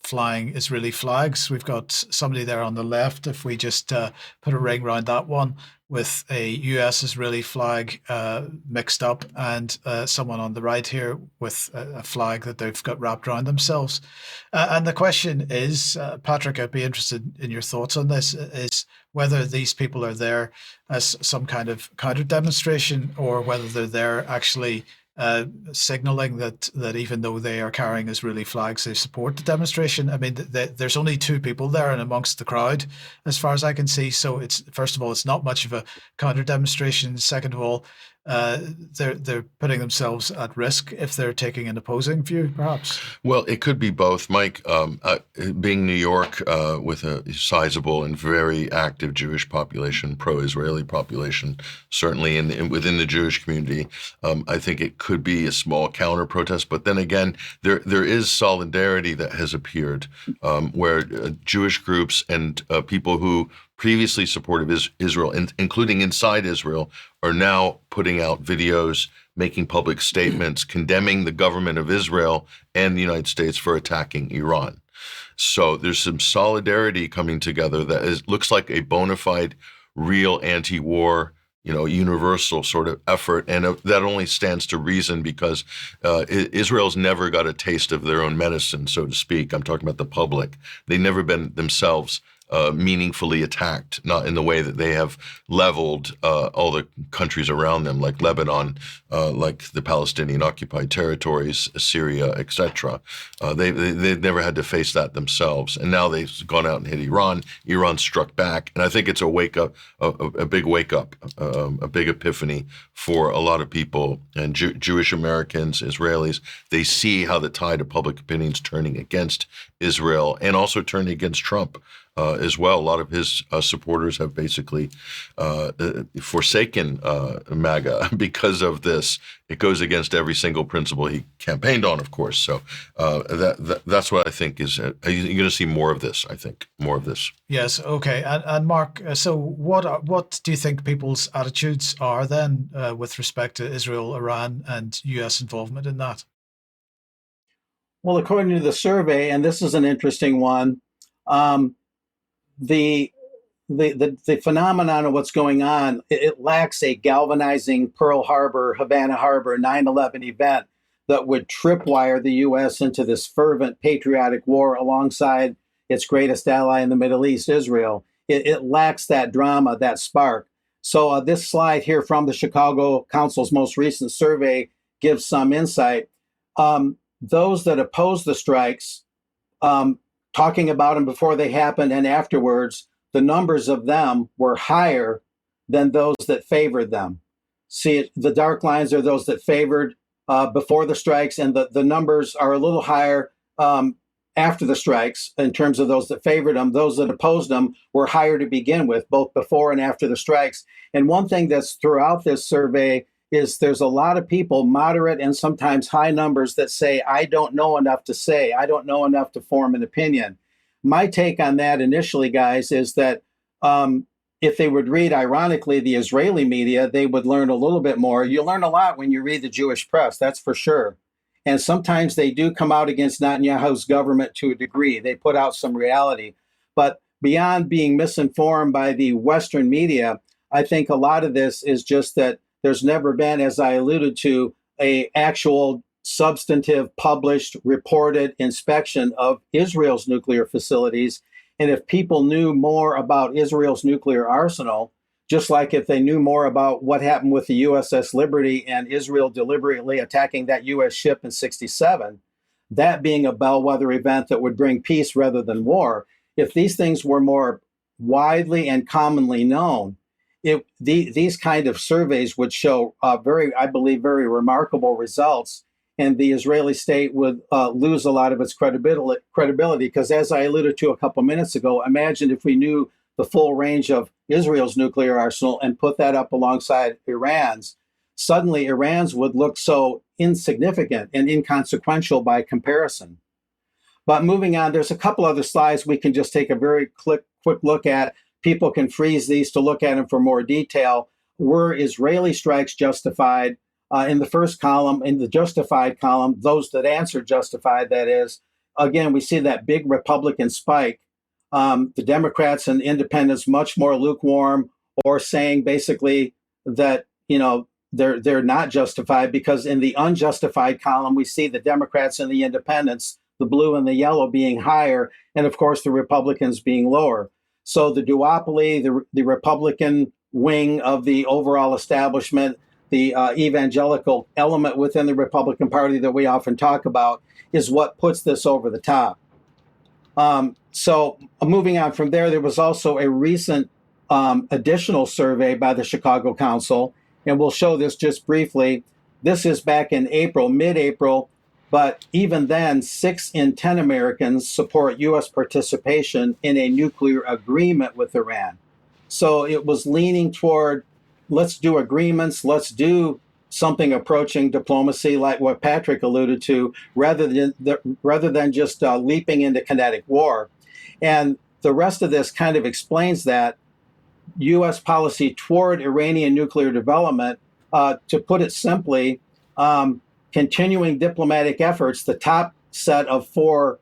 flying Israeli flags. We've got somebody there on the left, if we just put a ring around that one, with a US Israeli flag mixed up, and someone on the right here with a flag that they've got wrapped around themselves. And the question is, Patrick, I'd be interested in your thoughts on this, is whether these people are there as some kind of counter demonstration, or whether they're there actually signaling that even though they are carrying Israeli flags, they support the demonstration. I mean, there's only two people there and amongst the crowd, as far as I can see. So it's, first of all, it's not much of a counter demonstration. Second of all, they're putting themselves at risk if they're taking an opposing view, perhaps. Well, it could be both, Mike. Being New York with a sizable and very active Jewish population, pro-Israeli population, certainly within the Jewish community, I think it could be a small counter protest. But then again, there is solidarity that has appeared, where Jewish groups and people who previously supported Israel, including inside Israel, are now putting out videos, making public statements, condemning the government of Israel and the United States for attacking Iran. So there's some solidarity coming together that looks like a bona fide, real anti-war, universal sort of effort. And that only stands to reason because Israel's never got a taste of their own medicine, so to speak. I'm talking about the public. They've never been themselves meaningfully attacked, not in the way that they have leveled all the countries around them, like Lebanon, like the Palestinian occupied territories, Syria, etc. They've never had to face that themselves, and now they've gone out and hit Iran. Iran struck back, and I think it's a wake up, a big wake up, a big epiphany for a lot of people, and Jewish Americans, Israelis. They see how the tide of public opinion is turning against Israel and also turning against Trump. As well. A lot of his supporters have basically forsaken MAGA because of this. It goes against every single principle he campaigned on, of course. So that's what I think is. You're going to see more of this. I think more of this. Yes. Okay. And Mark, so what do you think people's attitudes are then with respect to Israel, Iran, and U.S. involvement in that? Well, according to the survey, and this is an interesting one. The phenomenon of what's going on, it lacks a galvanizing Pearl Harbor, Havana Harbor 9/11 event that would tripwire the U.S. into this fervent patriotic war alongside its greatest ally in the Middle East, Israel. It lacks that drama, that spark. So this slide here from the Chicago Council's most recent survey gives some insight. Those that oppose the strikes, talking about them before they happened and afterwards, the numbers of them were higher than those that favored them. See, the dark lines are those that favored before the strikes, and the numbers are a little higher after the strikes in terms of those that favored them. Those that opposed them were higher to begin with, both before and after the strikes. And one thing that's throughout this survey is there's a lot of people, moderate and sometimes high numbers, that say, I don't know enough to say, I don't know enough to form an opinion. My take on that initially, guys, is that if they would read, ironically, the Israeli media, they would learn a little bit more. You learn a lot when you read the Jewish press, that's for sure. And sometimes they do come out against Netanyahu's government to a degree. They put out some reality. But beyond being misinformed by the Western media, I think a lot of this is just that there's never been, as I alluded to, a actual substantive, published, reported inspection of Israel's nuclear facilities. And if people knew more about Israel's nuclear arsenal, just like if they knew more about what happened with the USS Liberty and Israel deliberately attacking that U.S. ship in '67, that being a bellwether event that would bring peace rather than war, if these things were more widely and commonly known, these kind of surveys would show I believe, very remarkable results, and the Israeli state would lose a lot of its credibility. Because as I alluded to a couple minutes ago, imagine if we knew the full range of Israel's nuclear arsenal and put that up alongside Iran's. Suddenly, Iran's would look so insignificant and inconsequential by comparison. But moving on, there's a couple other slides we can just take a very quick look at. People can freeze these to look at them for more detail. Were Israeli strikes justified? In the first column, in the justified column, those that answered justified, that is, again, we see that big Republican spike. The Democrats and independents much more lukewarm, or saying basically that, they're not justified, because in the unjustified column, we see the Democrats and the independents, the blue and the yellow, being higher, and of course the Republicans being lower. So the duopoly, the Republican wing of the overall establishment, the evangelical element within the Republican Party that we often talk about, is what puts this over the top. So moving on from there was also a recent additional survey by the Chicago Council, and we'll show this just briefly. This is back in April, mid-April, but even then, 6 in 10 Americans support U.S. participation in a nuclear agreement with Iran. So it was leaning toward, let's do agreements, let's do something approaching diplomacy, like what Patrick alluded to, rather than just leaping into kinetic war. And the rest of this kind of explains that U.S. policy toward Iranian nuclear development. To put it simply, continuing diplomatic efforts, the top set of 4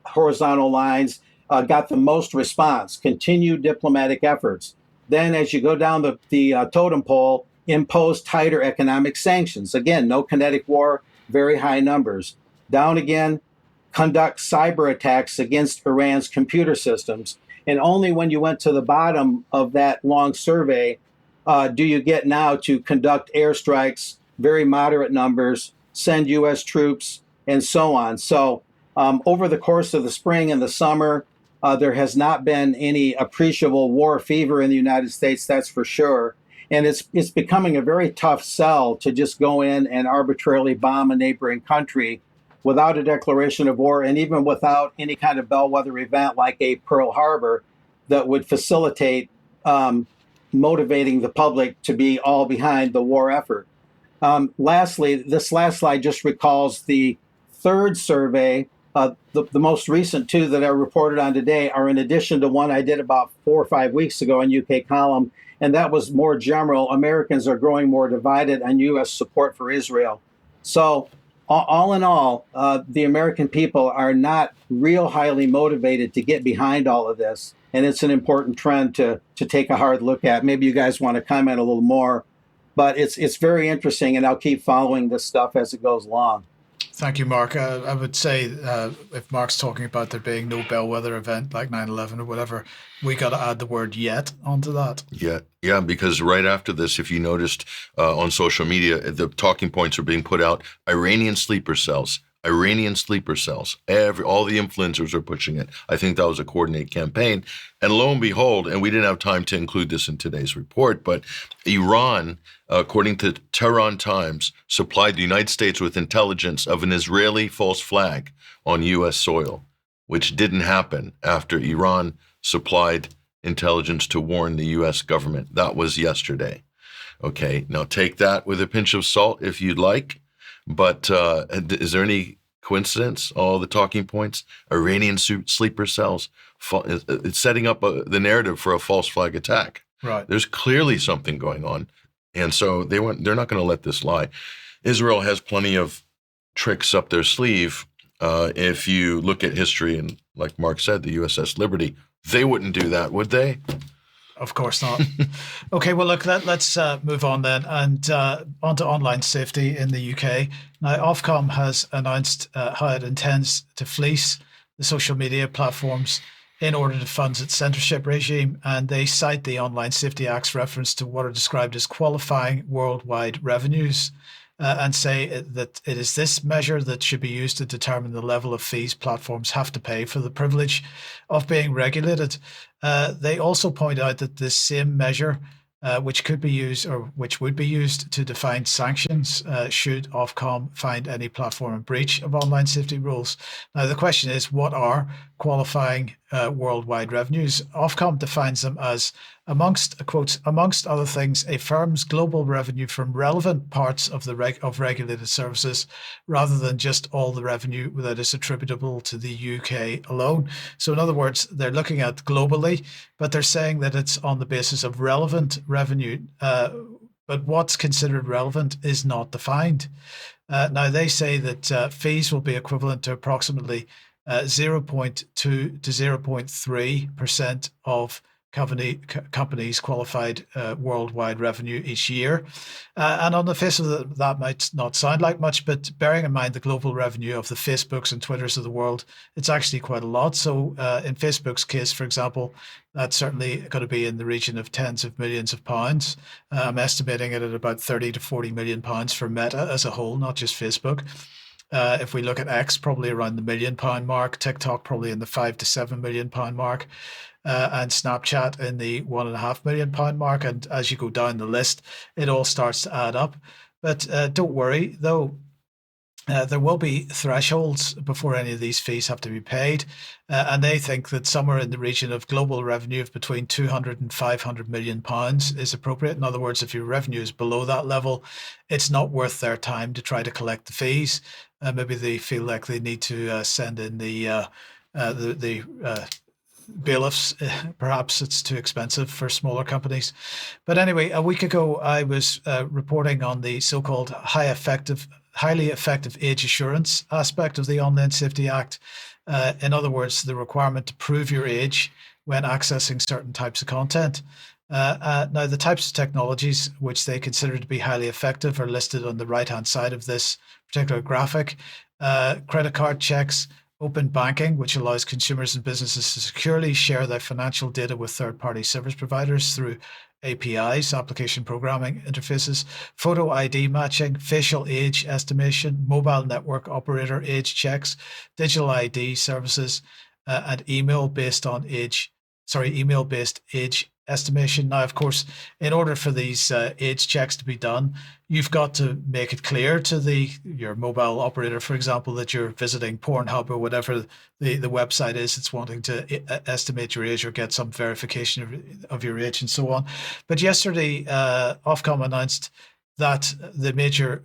horizontal lines got the most response: continued diplomatic efforts. Then as you go down the totem pole, impose tighter economic sanctions. Again, no kinetic war, very high numbers. Down again, conduct cyber attacks against Iran's computer systems. And only when you went to the bottom of that long survey do you get now to conduct airstrikes, very moderate numbers, send U.S. troops, and so on. So over the course of the spring and the summer, there has not been any appreciable war fever in the United States, that's for sure. And it's becoming a very tough sell to just go in and arbitrarily bomb a neighboring country without a declaration of war, and even without any kind of bellwether event like a Pearl Harbor that would facilitate motivating the public to be all behind the war effort. Lastly, this last slide just recalls the third survey. The most recent 2 that I reported on today are in addition to one I did about 4 or 5 weeks ago in UK column, and that was more general. Americans are growing more divided on U.S. support for Israel. So all in all, the American people are not real highly motivated to get behind all of this, and it's an important trend to take a hard look at. Maybe you guys want to comment a little more, but it's very interesting, and I'll keep following this stuff as it goes along. Thank you, Mark. I would say if Mark's talking about there being no bellwether event like 9/11 or whatever, we got to add the word "yet" onto that. Yeah, because right after this, if you noticed on social media, the talking points are being put out: Iranian sleeper cells. All the influencers are pushing it. I think that was a coordinated campaign. And lo and behold, and we didn't have time to include this in today's report, but Iran, according to Tehran Times, supplied the United States with intelligence of an Israeli false flag on U.S. soil, which didn't happen after Iran supplied intelligence to warn the U.S. government. That was yesterday. Okay, now take that with a pinch of salt if you'd like. But is there any Coincidence? All the talking points? Iranian sleeper cells. It's setting up the narrative for a false flag attack. Right. There's clearly something going on. And so they're not going to let this lie. Israel has plenty of tricks up their sleeve. If you look at history, and like Mark said, the USS Liberty, they wouldn't do that, would they? Of course not. Okay, well, look, let's move on then, and on to online safety in the UK. Now, Ofcom has announced how it intends to fleece the social media platforms in order to fund its censorship regime, and they cite the Online Safety Act's reference to what are described as qualifying worldwide revenues, and say that it is this measure that should be used to determine the level of fees platforms have to pay for the privilege of being regulated. They also point out that this same measure, which could be used or which would be used to define sanctions, should Ofcom find any platform in breach of online safety rules. Now, the question is, what are qualifying worldwide revenues? Ofcom defines them as, amongst other things, a firm's global revenue from relevant parts of of regulated services, rather than just all the revenue that is attributable to the UK alone. So in other words, they're looking at globally, but they're saying that it's on the basis of relevant revenue. But what's considered relevant is not defined. Now, they say that fees will be equivalent to approximately 0.2 to 0.3% of companies' qualified worldwide revenue each year. And on the face of it, that might not sound like much, but bearing in mind the global revenue of the Facebooks and Twitters of the world, it's actually quite a lot. So in Facebook's case, for example, that's certainly going to be in the region of tens of millions of pounds. I'm estimating it at about 30 to 40 million pounds for Meta as a whole, not just Facebook. If we look at X, probably around the £1 million mark, TikTok probably in the £5 to £7 million mark, and Snapchat in the £1.5 million mark. And as you go down the list, it all starts to add up. But don't worry, though. There will be thresholds before any of these fees have to be paid. And they think that somewhere in the region of global revenue of between 200 and 500 million pounds is appropriate. In other words, if your revenue is below that level, it's not worth their time to try to collect the fees. Maybe they feel like they need to send in the bailiffs. Perhaps it's too expensive for smaller companies. But anyway, a week ago, I was reporting on the so-called highly effective age assurance aspect of the Online Safety Act. In other words, the requirement to prove your age when accessing certain types of content. Now, the types of technologies which they consider to be highly effective are listed on the right-hand side of this particular graphic. Credit card checks, open banking, which allows consumers and businesses to securely share their financial data with third-party service providers through APIs, application programming interfaces, photo ID matching, facial age estimation, mobile network operator age checks, digital ID services, and email-based age estimation. Now, of course, in order for these age checks to be done, you've got to make it clear to your mobile operator, for example, that you're visiting Pornhub or whatever the website is it's wanting to estimate your age or get some verification of your age and so on. But yesterday, Ofcom announced that the major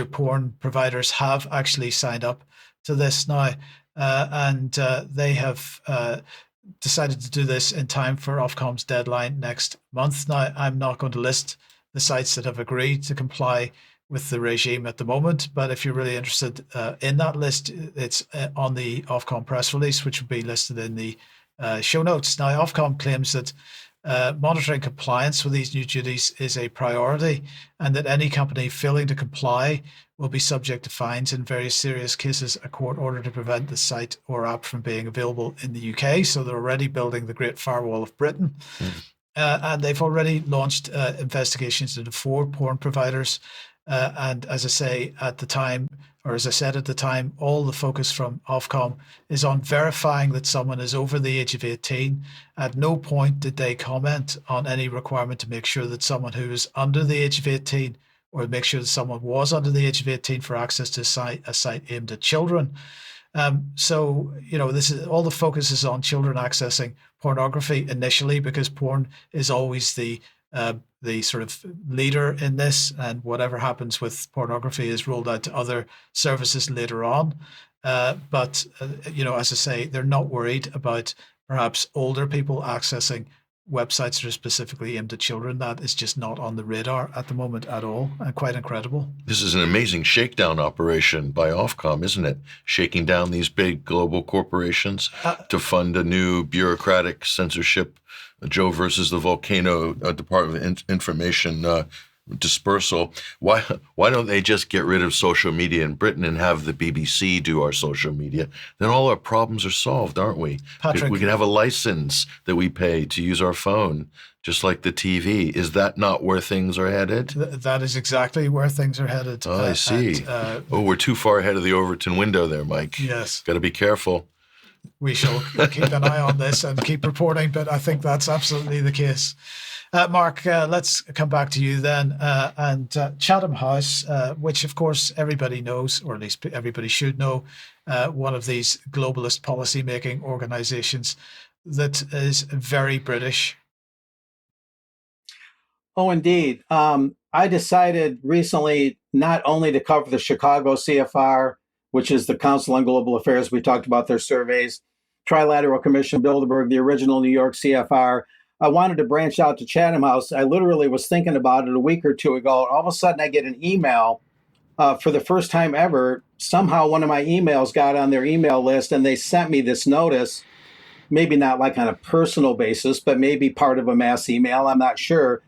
porn providers have actually signed up to this now, and they have decided to do this in time for Ofcom's deadline next month. Now, I'm not going to list the sites that have agreed to comply with the regime at the moment, but if you're really interested in that list, it's on the Ofcom press release, which will be listed in the show notes. Now, Ofcom claims that monitoring compliance with these new duties is a priority, and that any company failing to comply will be subject to fines, in various serious cases a court order to prevent the site or app from being available in the UK. So they're already building the Great Firewall of Britain. And they've already launched investigations into 4 porn providers. And as I said at the time, all the focus from Ofcom is on verifying that someone is over the age of 18. At no point did they comment on any requirement to make sure that someone who is under the age of 18, or make sure that someone was under the age of 18 for access to a site aimed at children. So, this is all the focus is on children accessing pornography initially, because porn is always the the sort of leader in this, and whatever happens with pornography is rolled out to other services later on. But as I say, they're not worried about perhaps older people accessing websites that are specifically aimed at children. That is just not on the radar at the moment at all, and quite incredible. This is an amazing shakedown operation by Ofcom, isn't it? Shaking down these big global corporations to fund a new bureaucratic censorship, Joe versus the volcano Department of Information dispersal. Why don't they just get rid of social media in Britain and have the BBC do our social media? Then all our problems are solved, aren't we? Patrick, we can have a license that we pay to use our phone, just like the TV. Is that not where things are headed? That is exactly where things are headed. Oh, I see. We're too far ahead of the Overton window there, Mike. Yes. Got to be careful. We shall keep an eye on this and keep reporting, but I think that's absolutely the case. Mark, let's come back to you then. And Chatham House, which of course everybody knows, or at least everybody should know, one of these globalist policy-making organizations that is very British. Oh, indeed. I decided recently not only to cover the Chicago CFR, which is the Council on Global Affairs. We talked about their surveys, Trilateral Commission, Bilderberg, the original New York CFR. I wanted to branch out to Chatham House. I literally was thinking about it a week or two ago. All of a sudden, I get an email for the first time ever. Somehow, one of my emails got on their email list, and they sent me this notice, maybe not like on a personal basis, but maybe part of a mass email. I'm not sure.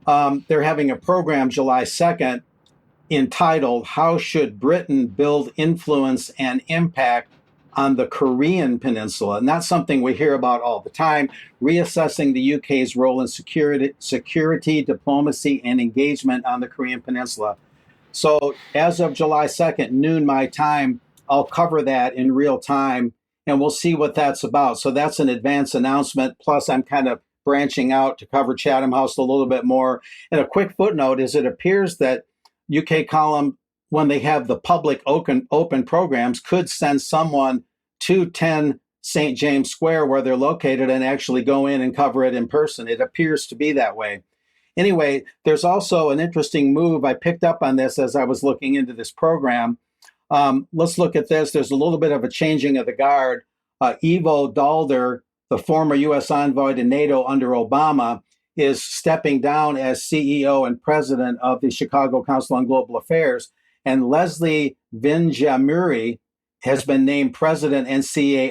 They're having a program July 2nd entitled, How Should Britain Build Influence and Impact on the Korean Peninsula? And that's something we hear about all the time, reassessing the UK's role in security, diplomacy, and engagement on the Korean Peninsula. So as of July 2nd, noon my time, I'll cover that in real time, and we'll see what that's about. So that's an advance announcement. Plus, I'm kind of branching out to cover Chatham House a little bit more. And a quick footnote is it appears that UK Column, when they have the public open programs, could send someone to 10 St. James Square where they're located and actually go in and cover it in person. It appears to be that way. Anyway, there's also an interesting move. I picked up on this as I was looking into this program. Let's look at this. There's a little bit of a changing of the guard. Ivo Dalder, the former U.S. envoy to NATO under Obama, is stepping down as CEO and president of the Chicago Council on Global Affairs. And Leslie Vinjamuri has been named president and CEO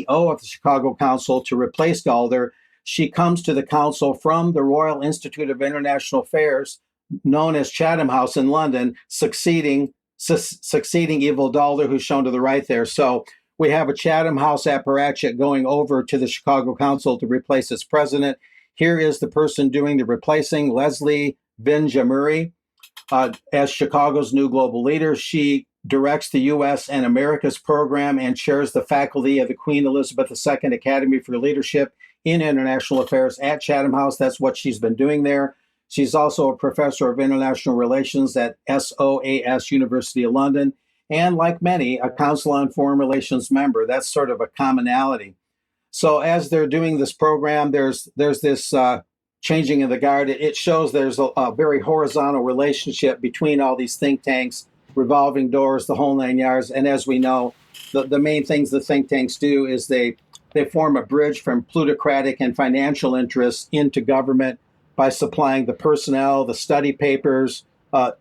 of the Chicago Council to replace Dalder. She comes to the council from the Royal Institute of International Affairs, known as Chatham House in London, succeeding Ivo Dalder, who's shown to the right there. So we have a Chatham House apparatchik going over to the Chicago Council to replace its president. Here is the person doing the replacing, Leslie Vinjamuri, as Chicago's new global leader. She directs the U.S. and America's program and chairs the faculty of the Queen Elizabeth II Academy for Leadership in International Affairs at Chatham House. That's what she's been doing there. She's also a professor of international relations at SOAS University of London, and like many, a Council on Foreign Relations member. That's sort of a commonality. So as they're doing this program, there's this changing of the guard. It shows there's a very horizontal relationship between all these think tanks, revolving doors, the whole nine yards. And as we know, the main things the think tanks do is they form a bridge from plutocratic and financial interests into government by supplying the personnel, the study papers,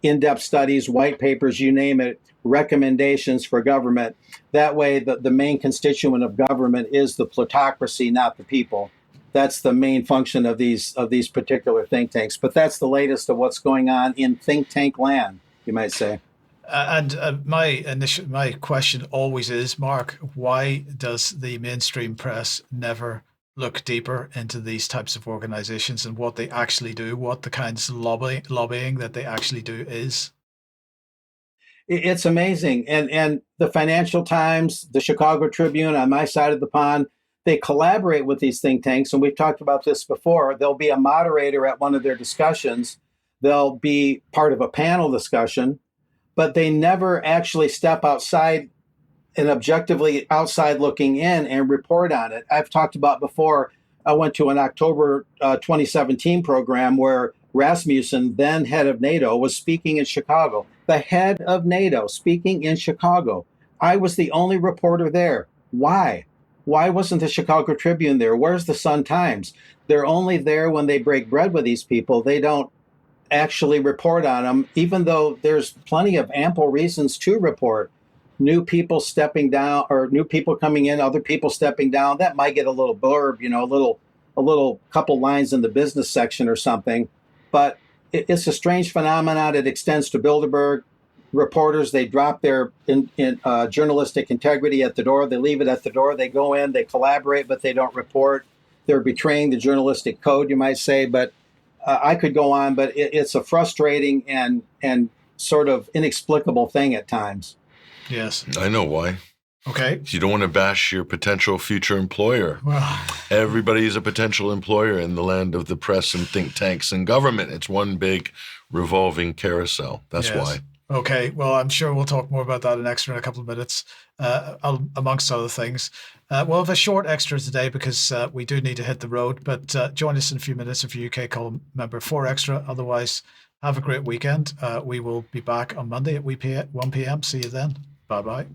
in-depth studies, white papers, you name it, recommendations for government. That way, the main constituent of government is the plutocracy, not the people. That's the main function of these particular think tanks. But that's the latest of what's going on in think tank land, you might say. My question always is, Mark, why does the mainstream press never look deeper into these types of organizations and what they actually do, what the kinds of lobbying that they actually do is? It's amazing. And the Financial Times, the Chicago Tribune on my side of the pond, they collaborate with these think tanks. And we've talked about this before. There'll be a moderator at one of their discussions. They'll be part of a panel discussion, but they never actually step outside and objectively outside looking in and report on it. I've talked about before I went to an October 2017 program where Rasmussen, then head of NATO, was speaking in Chicago. The head of NATO speaking in Chicago. I was the only reporter there. Why? Why wasn't the Chicago Tribune there? Where's the Sun-Times? They're only there when they break bread with these people. They don't actually report on them, even though there's plenty of ample reasons to report. New people stepping down, or new people coming in, other people stepping down. That might get a little blurb, a little couple lines in the business section or something. But it's a strange phenomenon. It extends to Bilderberg. Reporters, they drop their journalistic integrity at the door. They leave it at the door. They go in, they collaborate, but they don't report. They're betraying the journalistic code, you might say. But I could go on, but it's a frustrating and sort of inexplicable thing at times. Yes. I know why. Okay. You don't want to bash your potential future employer. Well, everybody is a potential employer in the land of the press and think tanks and government. It's one big revolving carousel. That's why. Okay. Well, I'm sure we'll talk more about that in extra in a couple of minutes, amongst other things. We'll have a short extra today because we do need to hit the road. But join us in a few minutes if you're UK column member for extra. Otherwise, have a great weekend. We will be back on Monday at 1 p.m. See you then. Bye-bye.